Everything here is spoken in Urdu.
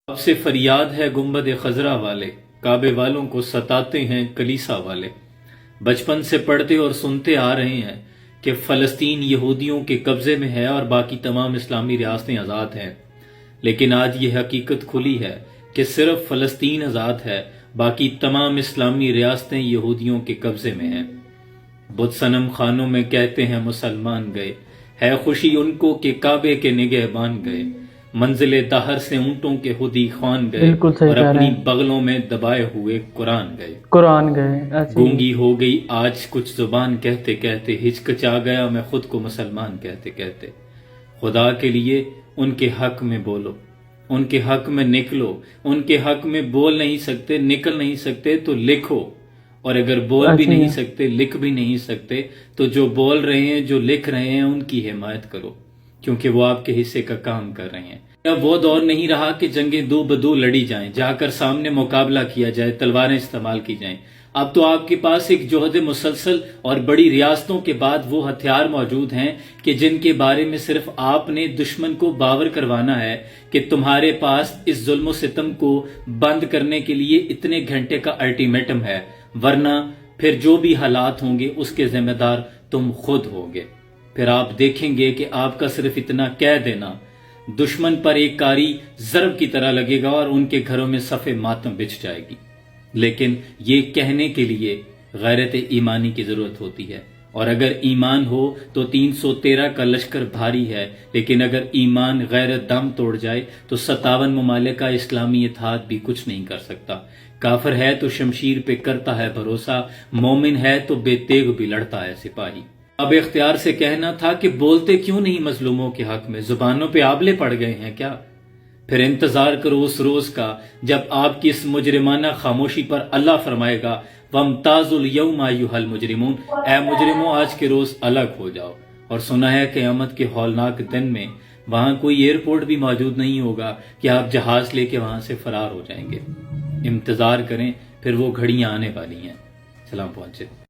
اب سے فریاد ہے گنبد خضرا والے، کعبے والوں کو ستاتے ہیں کلیسا والے۔ بچپن سے پڑھتے اور سنتے آ رہے ہیں کہ فلسطین یہودیوں کے قبضے میں ہے اور باقی تمام اسلامی ریاستیں آزاد ہیں، لیکن آج یہ حقیقت کھلی ہے کہ صرف فلسطین آزاد ہے، باقی تمام اسلامی ریاستیں یہودیوں کے قبضے میں ہیں۔ بت صنم خانوں میں کہتے ہیں مسلمان گئے، ہے خوشی ان کو کہ کعبے کے نگہبان گئے، منزل دہر سے اونٹوں کے خودی خوان گئے اور اپنی بغلوں میں دبائے ہوئے قرآن گئے۔ گونگی ہو گئی آج کچھ زبان کہتے کہتے، ہچکچا گیا میں خود کو مسلمان کہتے کہتے۔ خدا کے لیے ان کے حق میں بولو، ان کے حق میں نکلو، ان کے حق میں بول نہیں سکتے، نکل نہیں سکتے تو لکھو، اور اگر بول بھی نہیں سکتے، لکھ بھی نہیں سکتے تو جو بول رہے ہیں، جو لکھ رہے ہیں، ان کی حمایت کرو، کیونکہ وہ آپ کے حصے کا کام کر رہے ہیں۔ اب وہ دور نہیں رہا کہ جنگیں دو بدو لڑی جائیں، جا کر سامنے مقابلہ کیا جائے، تلواریں استعمال کی جائیں۔ اب تو آپ کے پاس ایک جوہد مسلسل اور بڑی ریاستوں کے بعد وہ ہتھیار موجود ہیں کہ جن کے بارے میں صرف آپ نے دشمن کو باور کروانا ہے کہ تمہارے پاس اس ظلم و ستم کو بند کرنے کے لیے اتنے گھنٹے کا الٹیمیٹم ہے، ورنہ پھر جو بھی حالات ہوں گے اس کے ذمہ دار تم خود ہوگے۔ پھر آپ دیکھیں گے کہ آپ کا صرف اتنا کہہ دینا دشمن پر ایک کاری ضرب کی طرح لگے گا اور ان کے گھروں میں صف ماتم بچھ جائے گی۔ لیکن یہ کہنے کے لیے غیرت ایمانی کی ضرورت ہوتی ہے، اور اگر ایمان ہو تو 313 کا لشکر بھاری ہے، لیکن اگر ایمان غیرت دم توڑ جائے تو 57 ممالک کا اسلامی اتحاد بھی کچھ نہیں کر سکتا۔ کافر ہے تو شمشیر پہ کرتا ہے بھروسہ، مومن ہے تو بے تیغ بھی لڑتا ہے سپاہی۔ اب اختیار سے کہنا تھا کہ بولتے کیوں نہیں مظلوموں کے حق میں، زبانوں پہ آبلے پڑ گئے ہیں کیا؟ پھر انتظار کرو اس روز کا جب آپ کی اس مجرمانہ خاموشی پر اللہ فرمائے گا وَامْتَازُوا الْيَوْمَ أَيُّهَا الْمُجْرِمُونَ، اے مجرموں آج کے روز الگ ہو جاؤ۔ اور سنا ہے قیامت کے ہولناک دن میں وہاں کوئی ایئرپورٹ بھی موجود نہیں ہوگا کہ آپ جہاز لے کے وہاں سے فرار ہو جائیں گے۔ انتظار کریں، پھر وہ گھڑیاں آنے والی ہیں۔ سلام پہنچے۔